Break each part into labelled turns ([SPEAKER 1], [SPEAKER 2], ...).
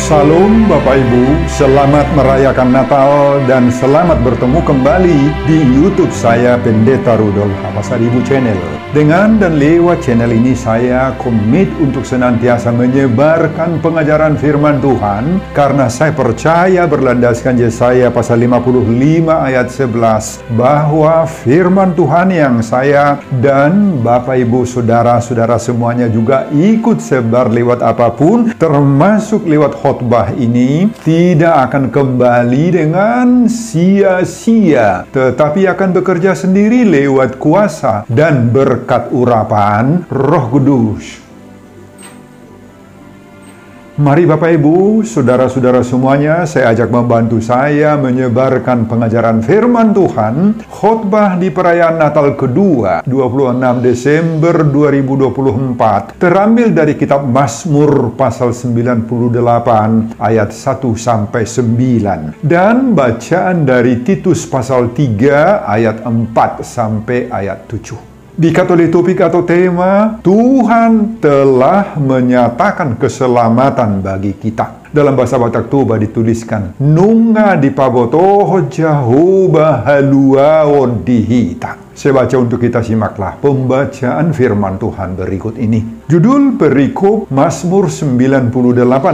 [SPEAKER 1] Salam Bapak Ibu, selamat merayakan Natal dan selamat bertemu kembali di YouTube saya Pendeta Rudolf Hapasaribu Channel. Dengan dan lewat channel ini saya komit untuk senantiasa menyebarkan pengajaran firman Tuhan karena saya percaya berlandaskan Yesaya pasal 55 ayat 11 bahwa firman Tuhan yang saya dan Bapak Ibu saudara-saudara semuanya juga ikut sebar lewat apapun termasuk lewat khotbah ini tidak akan kembali dengan sia-sia, tetapi akan bekerja sendiri lewat kuasa dan berkat urapan Roh Kudus. Mari Bapak Ibu, saudara-saudara semuanya, saya ajak membantu saya menyebarkan pengajaran firman Tuhan, khotbah di perayaan Natal kedua, 26 Desember 2024, terambil dari kitab Mazmur pasal 98 ayat 1-9, dan bacaan dari Titus pasal 3 ayat 4 sampai ayat 7. Diikat oleh topik atau tema, Tuhan telah menyatakan keselamatan bagi kita. Dalam bahasa Batak Toba dituliskan, Nunga di pabotoh Jehovah haluao dihita. Saya baca untuk kita, simaklah pembacaan firman Tuhan berikut ini. Judul perikop Mazmur 98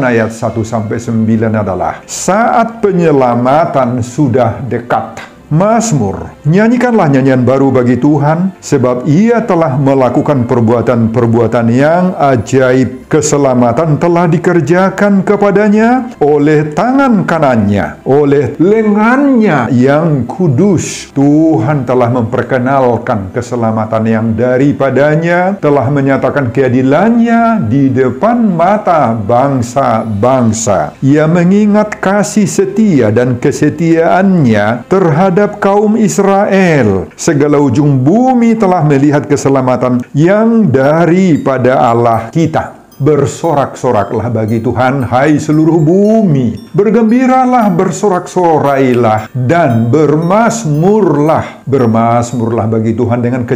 [SPEAKER 1] ayat 1-9 adalah, Saat penyelamatan sudah dekat. Mazmur, nyanyikanlah nyanyian baru bagi Tuhan, sebab Ia telah melakukan perbuatan-perbuatan yang ajaib. Keselamatan telah dikerjakan kepadanya oleh tangan kanannya, oleh lengannya yang kudus. Tuhan telah memperkenalkan keselamatan yang daripadanya, telah menyatakan keadilannya di depan mata bangsa-bangsa. Ia mengingat kasih setia dan kesetiaannya terhadap kaum Israel. Segala ujung bumi telah melihat keselamatan yang daripada Allah kita. Bersorak-soraklah bagi Tuhan, hai seluruh bumi. Bergembiralah, bersorak-sorailah, dan bermasmurlah. Bermasmurlah bagi Tuhan dengan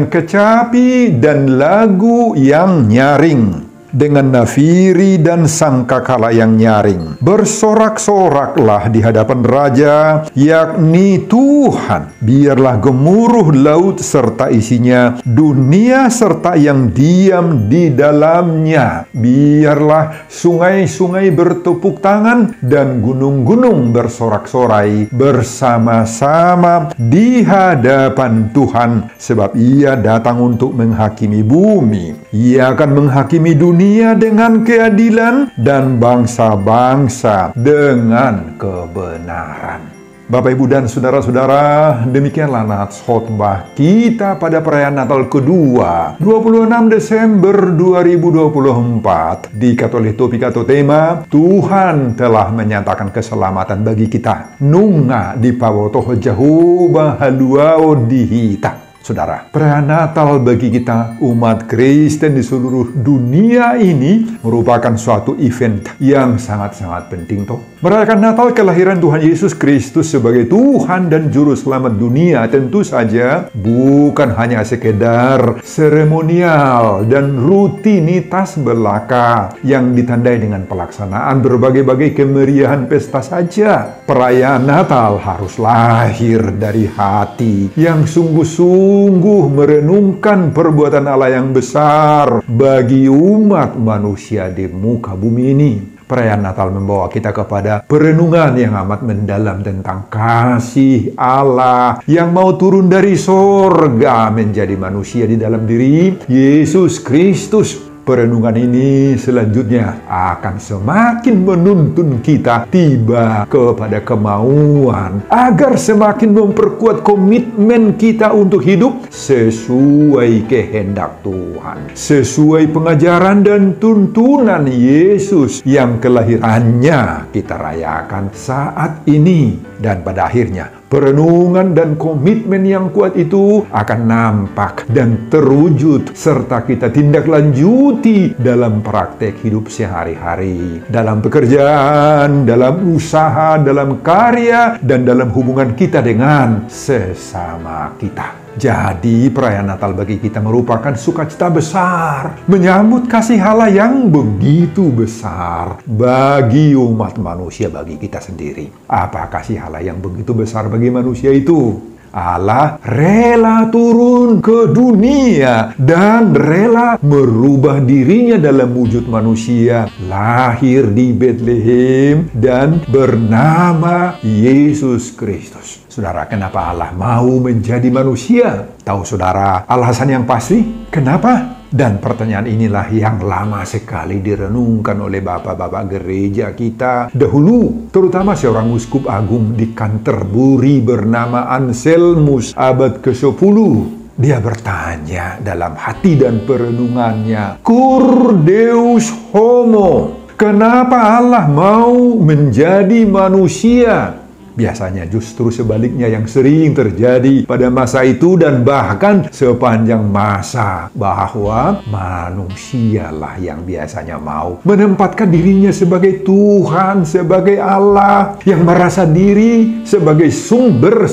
[SPEAKER 1] kecapi dan lagu yang nyaring, dengan nafiri dan sangkakala yang nyaring. Bersorak-soraklah di hadapan Raja, yakni Tuhan. Biarlah gemuruh laut serta isinya, dunia serta yang diam di dalamnya. Biarlah sungai-sungai bertepuk tangan dan gunung-gunung bersorak-sorai bersama-sama di hadapan Tuhan, sebab Ia datang untuk menghakimi bumi. Ia akan menghakimi dunia dengan keadilan dan bangsa-bangsa dengan kebenaran. Bapak, Ibu, dan saudara-saudara, demikianlah nats khotbah kita pada perayaan Natal kedua, 26 Desember 2024, diikat oleh topik atau tema, Tuhan telah menyatakan keselamatan bagi kita. Nunga di pawotoh Jehovah haluao dihita. Saudara, perayaan Natal bagi kita umat Kristen di seluruh dunia ini merupakan suatu event yang sangat-sangat penting toh. Merayakan Natal kelahiran Tuhan Yesus Kristus sebagai Tuhan dan Juru Selamat dunia tentu saja bukan hanya sekedar seremonial dan rutinitas belaka yang ditandai dengan pelaksanaan berbagai-bagai kemeriahan pesta saja. Perayaan Natal harus lahir dari hati yang sungguh-sungguh merenungkan perbuatan Allah yang besar bagi umat manusia di muka bumi ini. Perayaan Natal membawa kita kepada perenungan yang amat mendalam tentang kasih Allah yang mau turun dari sorga menjadi manusia di dalam diri Yesus Kristus. Perenungan ini selanjutnya akan semakin menuntun kita tiba kepada kemauan agar semakin memperkuat komitmen kita untuk hidup sesuai kehendak Tuhan, sesuai pengajaran dan tuntunan Yesus yang kelahirannya kita rayakan saat ini. Dan pada akhirnya perenungan dan komitmen yang kuat itu akan nampak dan terwujud serta kita tindak lanjuti dalam praktek hidup sehari-hari, dalam pekerjaan, dalam usaha, dalam karya, dan dalam hubungan kita dengan sesama kita. Jadi perayaan Natal bagi kita merupakan sukacita besar, menyambut kasih Allah yang begitu besar bagi umat manusia, bagi kita sendiri. Apa kasih Allah yang begitu besar bagi manusia itu? Allah rela turun ke dunia dan rela merubah dirinya dalam wujud manusia, lahir di Bethlehem dan bernama Yesus Kristus. Saudara, kenapa Allah mau menjadi manusia? Tahu saudara alasan yang pasti? Kenapa? Dan pertanyaan inilah yang lama sekali direnungkan oleh bapak-bapak gereja kita dahulu, terutama seorang uskup agung di Canterbury bernama Anselmus abad ke-10. Dia bertanya dalam hati dan perenungannya, Cur Deus homo, kenapa Allah mau menjadi manusia? Biasanya justru sebaliknya yang sering terjadi pada masa itu dan bahkan sepanjang masa, bahwa manusialah yang biasanya mau menempatkan dirinya sebagai Tuhan, sebagai Allah, yang merasa diri sebagai sumber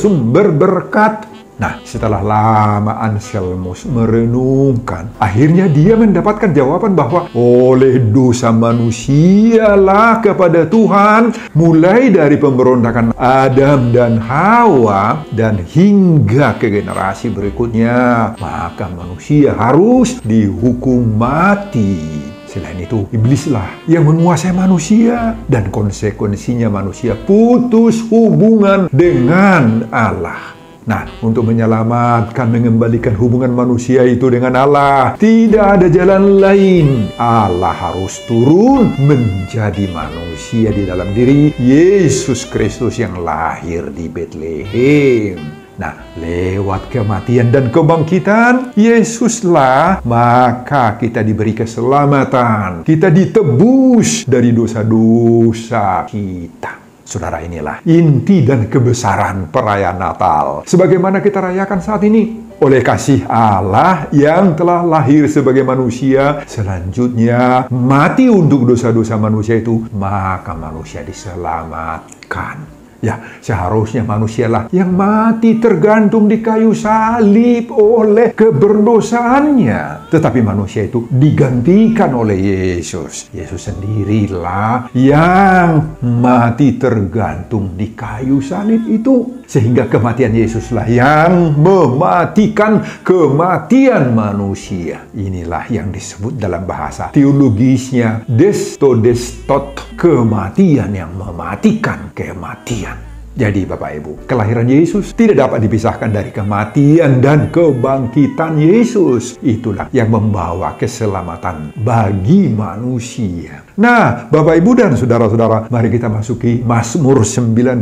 [SPEAKER 1] berkat. Nah, setelah lama Anselmus merenungkan, akhirnya dia mendapatkan jawaban bahwa oleh dosa manusialah kepada Tuhan, mulai dari pemberontakan Adam dan Hawa dan hingga ke generasi berikutnya, maka manusia harus dihukum mati. Selain itu, iblislah yang menguasai manusia dan konsekuensinya manusia putus hubungan dengan Allah. Nah, untuk menyelamatkan, mengembalikan hubungan manusia itu dengan Allah, tidak ada jalan lain. Allah harus turun menjadi manusia di dalam diri Yesus Kristus yang lahir di Bethlehem. Nah, lewat kematian dan kebangkitan Yesuslah, maka kita diberi keselamatan. Kita ditebus dari dosa-dosa kita. Saudara, inilah inti dan kebesaran perayaan Natal sebagaimana kita rayakan saat ini. Oleh kasih Allah yang telah lahir sebagai manusia, selanjutnya mati untuk dosa-dosa manusia itu, maka manusia diselamatkan. Ya, seharusnya manusialah yang mati tergantung di kayu salib oleh keberdosaannya. Tetapi manusia itu digantikan oleh Yesus. Yesus sendirilah yang mati tergantung di kayu salib itu. Sehingga kematian Yesuslah yang mematikan kematian manusia. Inilah yang disebut dalam bahasa teologisnya destodestot, kematian yang mematikan kematian. Jadi Bapak Ibu, kelahiran Yesus tidak dapat dipisahkan dari kematian dan kebangkitan Yesus. Itulah yang membawa keselamatan bagi manusia. Nah, Bapak Ibu dan saudara-saudara, mari kita masuki Mazmur 98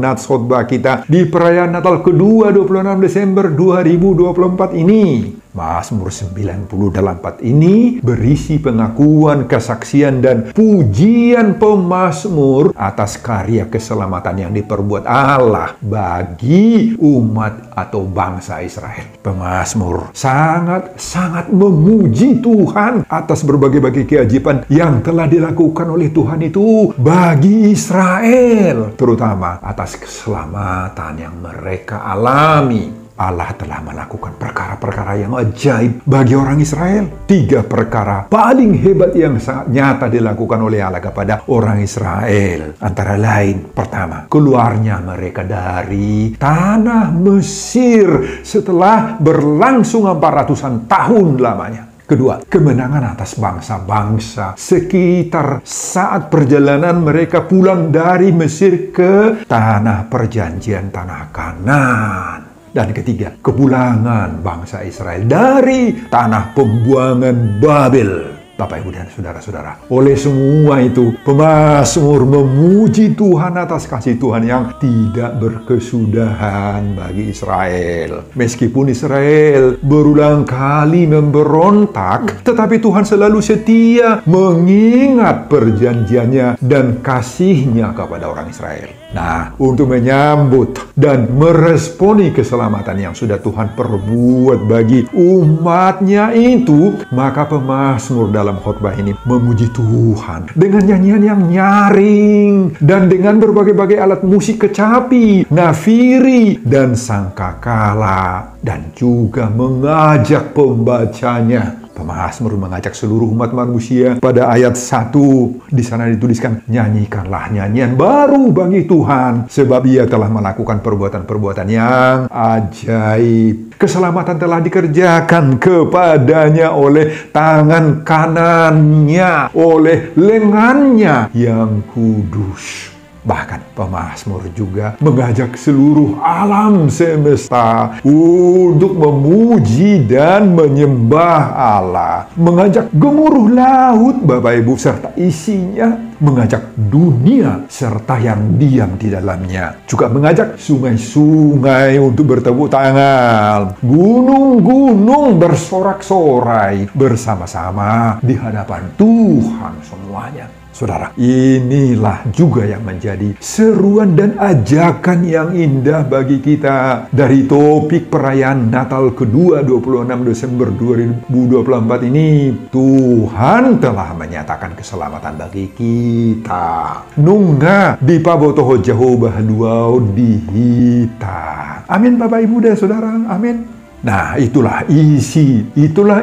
[SPEAKER 1] nats khotbah kita di perayaan Natal kedua 26 Desember 2024 ini. Mazmur 98 ini berisi pengakuan, kesaksian, dan pujian pemazmur atas karya keselamatan yang diperbuat Allah bagi umat atau bangsa Israel. Pemazmur sangat memuji Tuhan atas berbagai-bagai keajaiban yang telah dilakukan oleh Tuhan itu bagi Israel, terutama atas keselamatan yang mereka alami. Allah telah melakukan perkara-perkara yang ajaib bagi orang Israel. 3 perkara paling hebat yang sangat nyata dilakukan oleh Allah kepada orang Israel. Antara lain, pertama, keluarnya mereka dari tanah Mesir setelah berlangsung 400-an tahun lamanya. Kedua, kemenangan atas bangsa-bangsa sekitar saat perjalanan mereka pulang dari Mesir ke tanah perjanjian, tanah Kanaan. Dan ketiga, kepulangan bangsa Israel dari tanah pembuangan Babel. Bapak, Ibu, dan saudara-saudara, oleh semua itu, pemazmur memuji Tuhan atas kasih Tuhan yang tidak berkesudahan bagi Israel. Meskipun Israel berulang kali memberontak, tetapi Tuhan selalu setia mengingat perjanjiannya dan kasih-Nya kepada orang Israel. Nah, untuk menyambut dan meresponi keselamatan yang sudah Tuhan perbuat bagi umatnya itu, maka pemazmur dalam dalam khotbah ini memuji Tuhan dengan nyanyian yang nyaring dan dengan berbagai-bagai alat musik kecapi, nafiri, dan sangkakala, dan juga mengajak pembacanya. Pemazmur mengajak seluruh umat manusia. Pada ayat 1 di sana dituliskan, nyanyikanlah nyanyian baru bagi Tuhan, sebab Ia telah melakukan perbuatan-perbuatan yang ajaib. Keselamatan telah dikerjakan kepadanya oleh tangan kanannya, oleh lengannya yang kudus. Bahkan pemazmur juga mengajak seluruh alam semesta untuk memuji dan menyembah Allah. Mengajak gemuruh laut, Bapak Ibu, serta isinya. Mengajak dunia serta yang diam di dalamnya. Juga mengajak sungai-sungai untuk bertepuk tangan. Gunung-gunung bersorak-sorai bersama-sama di hadapan Tuhan semuanya. Saudara, inilah juga yang menjadi seruan dan ajakan yang indah bagi kita dari topik perayaan Natal kedua 26 Desember 2024 ini. Tuhan telah menyatakan keselamatan bagi kita. Nungga di pabotoho Jehovah duau dihita. Amin Bapak Ibu dan Saudara, amin. Nah, itulah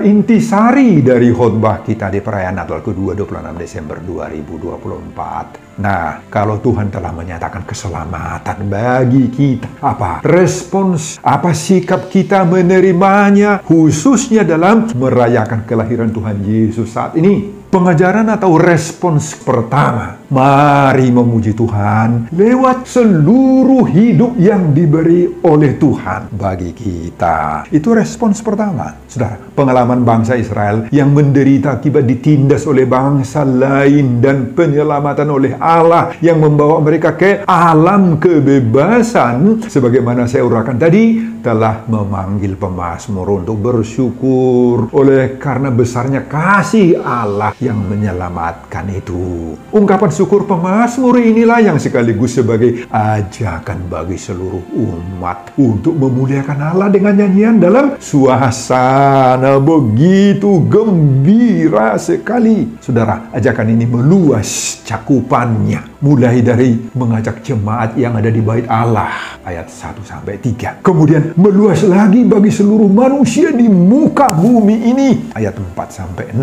[SPEAKER 1] intisari dari khotbah kita di perayaan Natal kedua 26 Desember 2024. Nah, kalau Tuhan telah menyatakan keselamatan bagi kita, apa respons, apa sikap kita menerimanya, khususnya dalam merayakan kelahiran Tuhan Yesus saat ini? Pengajaran atau respons pertama, mari memuji Tuhan lewat seluruh hidup yang diberi oleh Tuhan bagi kita. Itu respons pertama. Saudara, pengalaman bangsa Israel yang menderita akibat ditindas oleh bangsa lain dan penyelamatan oleh Allah yang membawa mereka ke alam kebebasan, sebagaimana saya uraikan tadi, telah memanggil pemazmur untuk bersyukur oleh karena besarnya kasih Allah yang menyelamatkan itu. Ungkapan syukur pemazmur inilah yang sekaligus sebagai ajakan bagi seluruh umat untuk memuliakan Allah dengan nyanyian dalam suasana begitu gembira sekali. Saudara, ajakan ini meluas cakupannya, mulai dari mengajak jemaat yang ada di bait Allah ayat 1-3, kemudian meluas lagi bagi seluruh manusia di muka bumi ini ayat 4-6,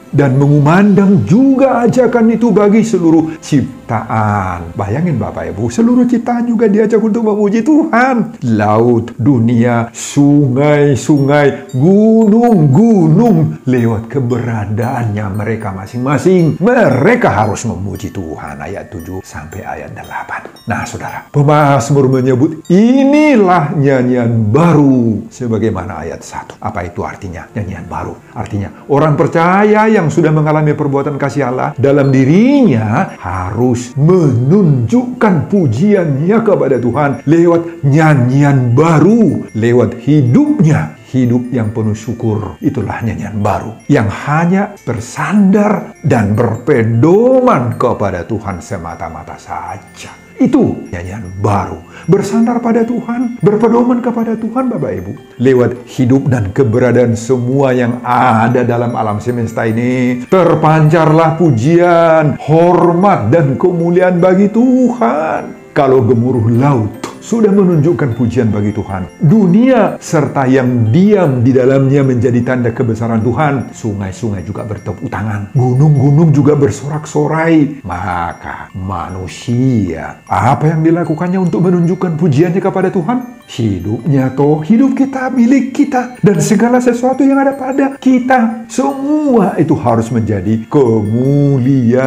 [SPEAKER 1] dan mengumandang juga ajakan itu bagi seluruh ciptaan. Bayangin Bapak Ibu, seluruh ciptaan juga diajak untuk memuji Tuhan. Laut, dunia, sungai-sungai, gunung-gunung, lewat keberadaannya mereka masing-masing, mereka harus memuji Tuhan. Ayat 7 sampai ayat 8. Nah saudara, pemazmur menyebut inilah nyanyian baru, sebagaimana ayat 1. Apa itu artinya nyanyian baru? Artinya orang percaya yang sudah mengalami perbuatan kasih Allah dalam dirinya harus menunjukkan pujiannya kepada Tuhan lewat nyanyian baru, lewat hidupnya. Hidup yang penuh syukur, itulah nyanyian baru yang hanya bersandar dan berpedoman kepada Tuhan semata-mata saja. Itu nyanyian baru, bersandar pada Tuhan, berpedoman kepada Tuhan Bapak Ibu. Lewat hidup dan keberadaan semua yang ada dalam alam semesta ini, terpancarlah pujian, hormat, dan kemuliaan bagi Tuhan. Kalau gemuruh laut sudah menunjukkan pujian bagi Tuhan, dunia serta yang diam di dalamnya menjadi tanda kebesaran Tuhan, sungai-sungai juga bertepuk tangan, gunung-gunung juga bersorak-sorai, maka manusia, apa yang dilakukannya untuk menunjukkan pujiannya kepada Tuhan? Hidupnya toh, hidup kita milik kita, dan segala sesuatu yang ada pada kita, semua itu harus menjadi kemuliaan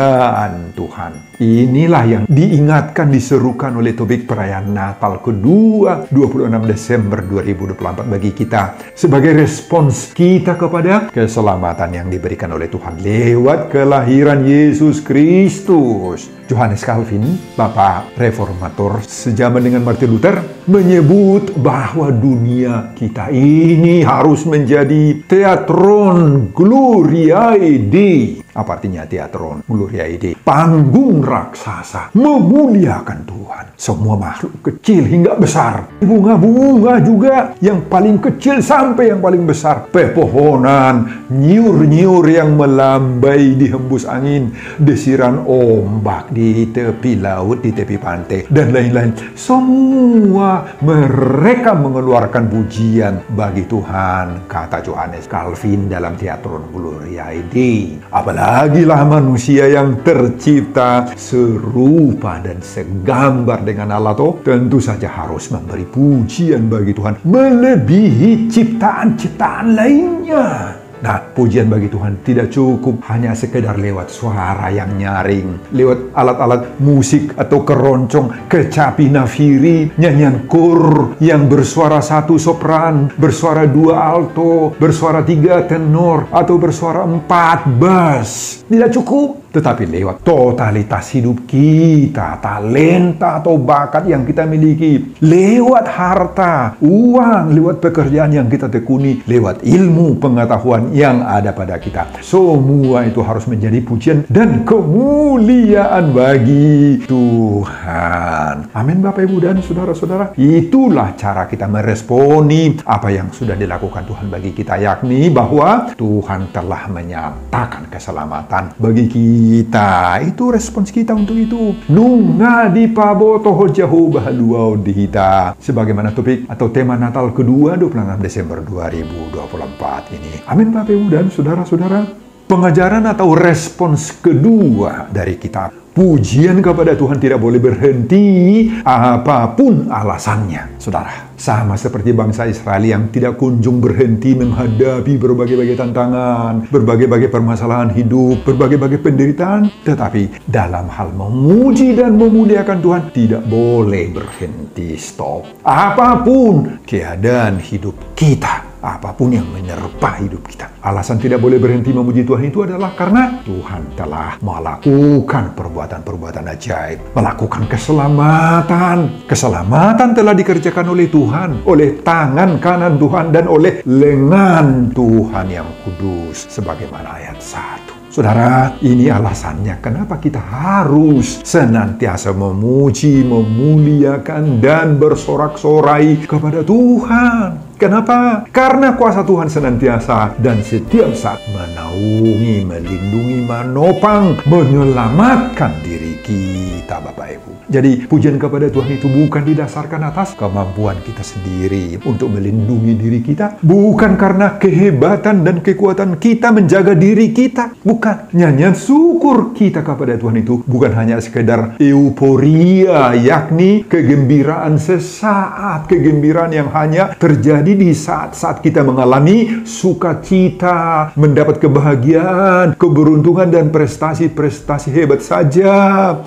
[SPEAKER 1] Tuhan. Inilah yang diingatkan, diserukan oleh topik perayaan Natal kedua 26 Desember 2024 bagi kita sebagai respons kita kepada keselamatan yang diberikan oleh Tuhan lewat kelahiran Yesus Kristus. Johannes Calvin, Bapak Reformator sejaman dengan Martin Luther, menyebut bahwa dunia kita ini harus menjadi Theatron Gloriae Dei, Apa artinya teatron Gloria Dei? Panggung raksasa memuliakan Tuhan. Semua makhluk kecil hingga besar. Bunga-bunga juga, yang paling kecil sampai yang paling besar. Pepohonan, nyiur-nyiur yang melambai dihembus angin. Desiran ombak di tepi laut, di tepi pantai, dan lain-lain. Semua mereka mengeluarkan pujian bagi Tuhan, kata Johannes Calvin dalam teatron Gloria Dei. Apalagilah manusia yang tercipta serupa dan segambar dengan Allah, tentu saja harus memberi pujian bagi Tuhan melebihi ciptaan-ciptaan lainnya. Nah, pujian bagi Tuhan tidak cukup hanya sekedar lewat suara yang nyaring, lewat alat-alat musik atau keroncong, kecapi nafiri, nyanyian kur yang bersuara 1 sopran, bersuara 2 alto, bersuara 3 tenor, atau bersuara 4 bass. Tidak cukup. Tetapi lewat totalitas hidup kita, talenta atau bakat yang kita miliki, lewat harta, uang, lewat pekerjaan yang kita tekuni, lewat ilmu pengetahuan yang ada pada kita. Semua itu harus menjadi pujian dan kemuliaan bagi Tuhan. Amin, Bapak, Ibu, dan saudara-saudara. Itulah cara kita meresponi apa yang sudah dilakukan Tuhan bagi kita, yakni bahwa Tuhan telah menyatakan keselamatan bagi kita. Itu respons kita untuk itu. Nunga di pabotoh jauh bahaluau dihita. Sebagaimana topik atau tema Natal kedua 26 Desember 2024 ini. Amin, Bapak, Ibu, dan saudara-saudara. Pengajaran atau respons kedua dari kita. Pujian kepada Tuhan tidak boleh berhenti apapun alasannya. Saudara, sama seperti bangsa Israel yang tidak kunjung berhenti menghadapi berbagai-bagai tantangan, berbagai-bagai permasalahan hidup, berbagai-bagai penderitaan. Tetapi dalam hal memuji dan memuliakan Tuhan tidak boleh berhenti, stop. Apapun keadaan hidup kita, apapun yang menerpa hidup kita, alasan tidak boleh berhenti memuji Tuhan itu adalah karena Tuhan telah melakukan perbuatan-perbuatan ajaib, melakukan keselamatan. Keselamatan telah dikerjakan oleh Tuhan, oleh tangan kanan Tuhan, dan oleh lengan Tuhan yang kudus, sebagaimana ayat 1. Saudara, ini alasannya kenapa kita harus senantiasa memuji, memuliakan, dan bersorak-sorai kepada Tuhan. Kenapa? Karena kuasa Tuhan senantiasa dan setiap saat menaungi, melindungi, menopang, menyelamatkan diri kita, Bapak Ibu. Jadi pujian kepada Tuhan itu bukan didasarkan atas kemampuan kita sendiri untuk melindungi diri kita. Bukan karena kehebatan dan kekuatan kita menjaga diri kita. Bukan. Nyanyian syukur kita kepada Tuhan itu bukan hanya sekedar euforia, yakni kegembiraan sesaat, kegembiraan yang hanya terjadi di saat-saat kita mengalami sukacita, mendapat kebahagiaan, keberuntungan, dan prestasi-prestasi hebat saja.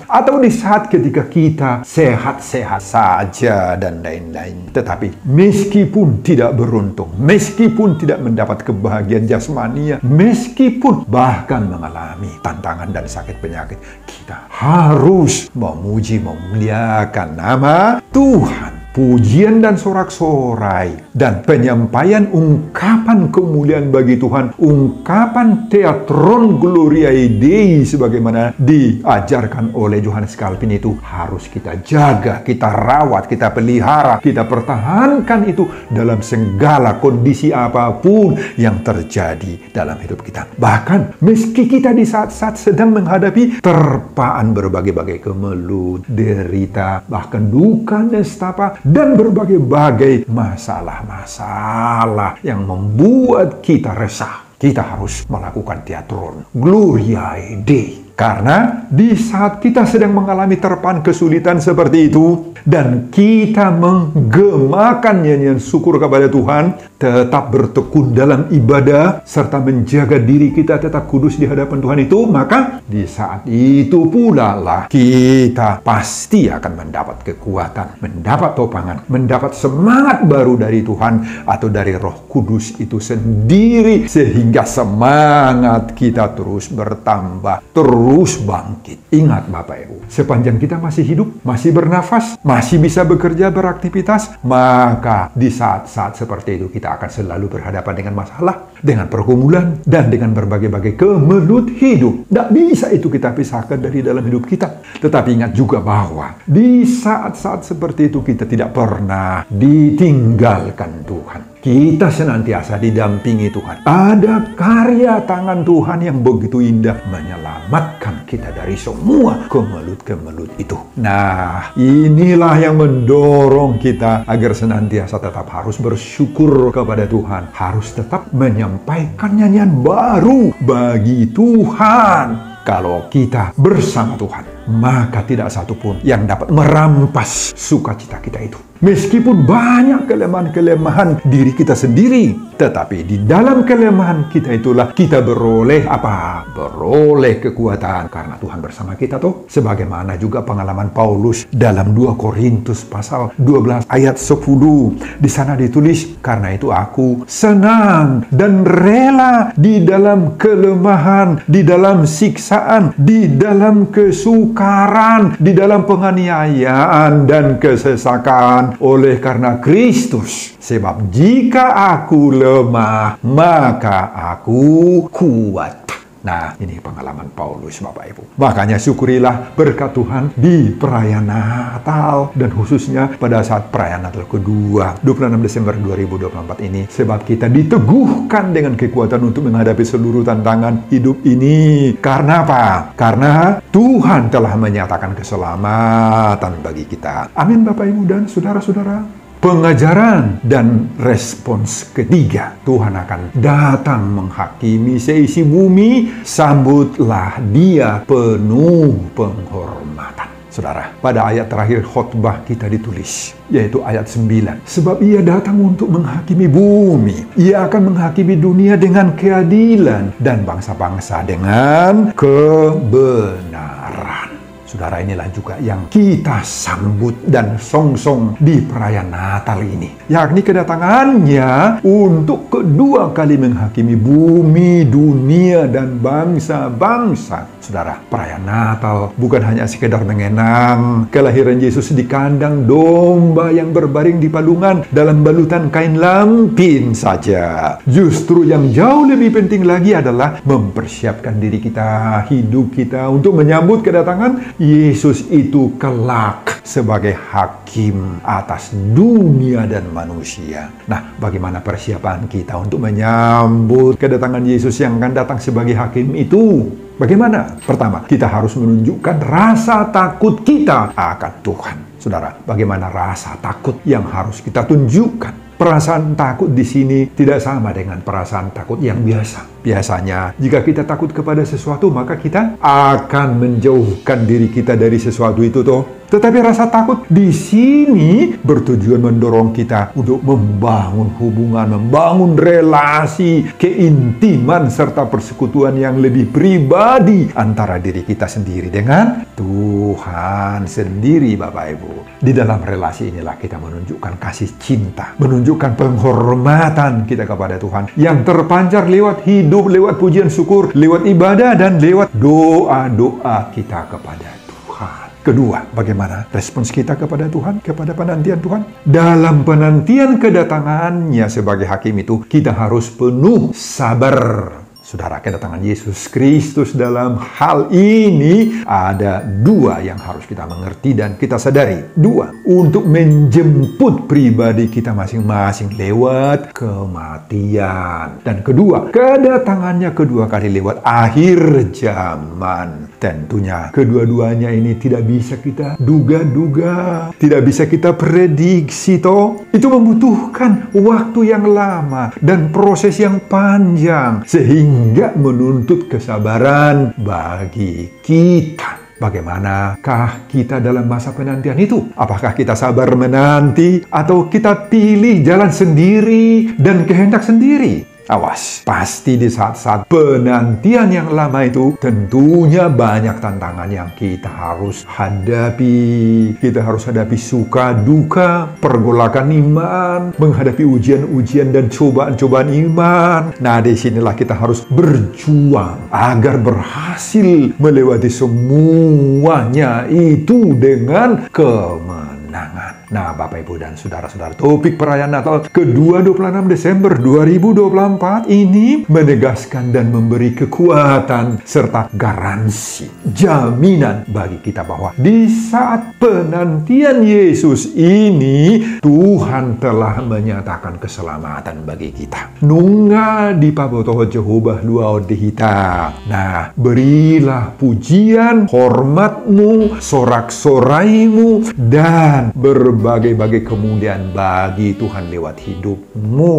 [SPEAKER 1] Atau di saat ketika kita sehat-sehat saja dan lain-lain. Tetapi meskipun tidak beruntung, meskipun tidak mendapat kebahagiaan jasmania, meskipun bahkan mengalami tantangan dan sakit penyakit, kita harus memuji, memuliakan nama Tuhan. Pujian dan sorak-sorai dan penyampaian ungkapan kemuliaan bagi Tuhan, ungkapan teatron Gloria Dei sebagaimana diajarkan oleh Johannes Calvin itu harus kita jaga, kita rawat, kita pelihara, kita pertahankan itu dalam segala kondisi apapun yang terjadi dalam hidup kita. Bahkan meski kita di saat-saat sedang menghadapi terpaan berbagai-bagai kemelut, derita, bahkan duka, nestapa, dan berbagai-bagai masalah-masalah yang membuat kita resah, kita harus melakukan teatron Gloria Dei. Karena di saat kita sedang mengalami terpaan kesulitan seperti itu, dan kita menggemakan nyanyian syukur kepada Tuhan, tetap bertekun dalam ibadah, serta menjaga diri kita tetap kudus di hadapan Tuhan itu, maka di saat itu pula lah kita pasti akan mendapat kekuatan, mendapat topangan, mendapat semangat baru dari Tuhan atau dari Roh Kudus itu sendiri, sehingga semangat kita terus bertambah, terus bangkit. Ingat Bapak Ibu, sepanjang kita masih hidup, masih bernafas, masih bisa bekerja, beraktivitas, maka di saat-saat seperti itu kita akan selalu berhadapan dengan masalah, dengan pergumulan, dan dengan berbagai-bagai kemelut hidup. Tidak bisa itu kita pisahkan dari dalam hidup kita. Tetapi ingat juga bahwa di saat-saat seperti itu kita tidak pernah ditinggalkan Tuhan. Kita senantiasa didampingi Tuhan. Ada karya tangan Tuhan yang begitu indah menyelamatkan kita dari semua kemelut-kemelut itu. Nah, inilah yang mendorong kita agar senantiasa tetap harus bersyukur kepada Tuhan. Harus tetap menyampaikan nyanyian baru bagi Tuhan. Kalau kita bersama Tuhan, maka tidak satupun yang dapat merampas sukacita kita itu. Meskipun banyak kelemahan-kelemahan diri kita sendiri, tetapi di dalam kelemahan kita itulah kita beroleh apa? Beroleh kekuatan karena Tuhan bersama kita toh. Sebagaimana juga pengalaman Paulus dalam 2 Korintus pasal 12 ayat 10. Di sana ditulis, karena itu aku senang dan rela di dalam kelemahan, di dalam siksaan, di dalam kesukaran, di dalam penganiayaan dan kesesakan oleh karena Kristus. Sebab jika aku lemah, maka aku kuat. Nah, ini pengalaman Paulus, Bapak Ibu. Makanya syukurilah berkat Tuhan di perayaan Natal, dan khususnya pada saat perayaan Natal kedua, 26 Desember 2024 ini. Sebab kita diteguhkan dengan kekuatan untuk menghadapi seluruh tantangan hidup ini. Karena apa? Karena Tuhan telah menyatakan keselamatan bagi kita. Amin, Bapak Ibu dan saudara-saudara. Pengajaran dan respons ketiga, Tuhan akan datang menghakimi seisi bumi, sambutlah Dia penuh penghormatan. Saudara, pada ayat terakhir khotbah kita ditulis, yaitu ayat 9. Sebab Ia datang untuk menghakimi bumi. Ia akan menghakimi dunia dengan keadilan dan bangsa-bangsa dengan kebenaran. Saudara, inilah juga yang kita sambut dan songsong di perayaan Natal ini. Yakni kedatangannya untuk kedua kali menghakimi bumi, dunia, dan bangsa-bangsa. Saudara, perayaan Natal bukan hanya sekedar mengenang kelahiran Yesus di kandang domba yang berbaring di palungan dalam balutan kain lampin saja. Justru yang jauh lebih penting lagi adalah mempersiapkan diri kita, hidup kita untuk menyambut kedatangan Yesus itu kelak sebagai hakim atas dunia dan manusia. Nah, bagaimana persiapan kita untuk menyambut kedatangan Yesus yang akan datang sebagai hakim itu? Bagaimana? Pertama, kita harus menunjukkan rasa takut kita akan Tuhan. Saudara, bagaimana rasa takut yang harus kita tunjukkan? Perasaan takut di sini tidak sama dengan perasaan takut yang biasa. Biasanya, jika kita takut kepada sesuatu, maka kita akan menjauhkan diri kita dari sesuatu itu toh. Tetapi rasa takut di sini bertujuan mendorong kita untuk membangun hubungan, membangun relasi, keintiman, serta persekutuan yang lebih pribadi antara diri kita sendiri dengan Tuhan sendiri, Bapak Ibu. Di dalam relasi inilah kita menunjukkan kasih cinta, menunjukkan penghormatan kita kepada Tuhan yang terpancar lewat hidup, lewat pujian syukur, lewat ibadah, dan lewat doa-doa kita kepada Tuhan. Kedua, bagaimana respons kita kepada Tuhan, kepada penantian Tuhan? Dalam penantian kedatangannya sebagai hakim itu, kita harus penuh sabar. Saudara, kedatangan Yesus Kristus dalam hal ini ada dua yang harus kita mengerti dan kita sadari. Dua, untuk menjemput pribadi kita masing-masing lewat kematian. Dan kedua, kedatangannya kedua kali lewat akhir zaman. Tentunya kedua-duanya ini tidak bisa kita duga-duga, tidak bisa kita prediksi toh. Itu membutuhkan waktu yang lama dan proses yang panjang, sehingga menuntut kesabaran bagi kita. Bagaimanakah kita dalam masa penantian itu? Apakah kita sabar menanti atau kita pilih jalan sendiri dan kehendak sendiri? Awas, pasti di saat-saat penantian yang lama itu tentunya banyak tantangan yang kita harus hadapi. Kita harus hadapi suka, duka, pergolakan iman, menghadapi ujian-ujian dan cobaan-cobaan iman. Nah, disinilah kita harus berjuang agar berhasil melewati semuanya itu dengan kemenangan. Nah, Bapak, Ibu, dan Saudara-saudara, topik perayaan Natal kedua 26 Desember 2024 ini menegaskan dan memberi kekuatan serta garansi, jaminan bagi kita bahwa di saat penantian Yesus ini, Tuhan telah menyatakan keselamatan bagi kita. Nunga di pabotoh Jehovah luau dihita. Nah, berilah pujian, hormatmu, sorak-soraimu, dan berbagai-bagai kemuliaan bagi Tuhan lewat hidupmu.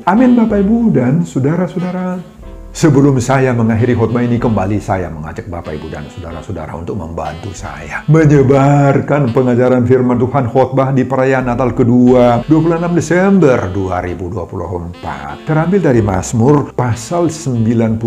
[SPEAKER 1] Amin, Bapak, Ibu, dan Saudara-saudara. Sebelum saya mengakhiri khotbah ini, kembali saya mengajak Bapak, Ibu, dan Saudara-saudara untuk membantu saya menyebarkan pengajaran firman Tuhan khotbah di perayaan Natal kedua 26 Desember 2024. Terambil dari Mazmur pasal 98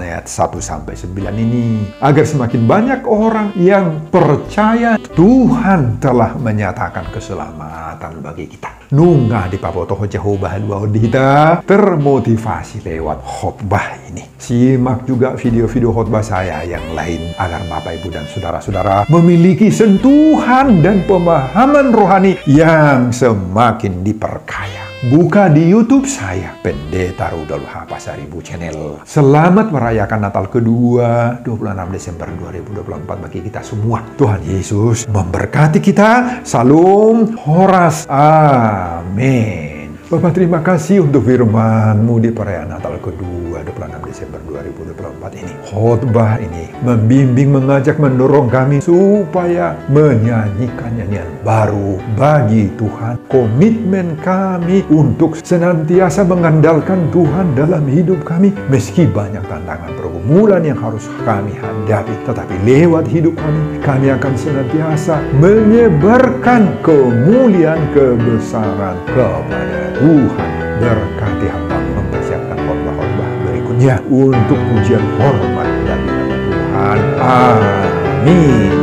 [SPEAKER 1] ayat 1-9 ini. Agar semakin banyak orang yang percaya Tuhan telah menyatakan keselamatan bagi kita. Nunga di pabotoh Jehovah luau dihita termotivasi lewat khotbah ini. Simak juga video-video khotbah saya yang lain agar Bapak, Ibu, dan Saudara-saudara memiliki sentuhan dan pemahaman rohani yang semakin diperkaya. Buka di YouTube saya, Pendeta Rudolf H. Pasaribu Channel. Selamat merayakan Natal kedua 26 Desember 2024 bagi kita semua. Tuhan Yesus memberkati kita. Salam Horas. Amin. Bapak, terima kasih untuk firman-Mu di perayaan Natal kedua 26 Desember 2024 ini. Khotbah ini membimbing, mengajak, mendorong kami supaya menyanyikan nyanyian baru bagi Tuhan. Komitmen kami untuk senantiasa mengandalkan Tuhan dalam hidup kami. Meski banyak tantangan pergumulan yang harus kami hadapi, tetapi lewat hidup kami akan senantiasa menyebarkan kemuliaan kebesaran kepada Tuhan. Berkati hamba mempersiapkan khotbah-khotbah berikutnya untuk pujian hormat bagi nama Tuhan. Amin.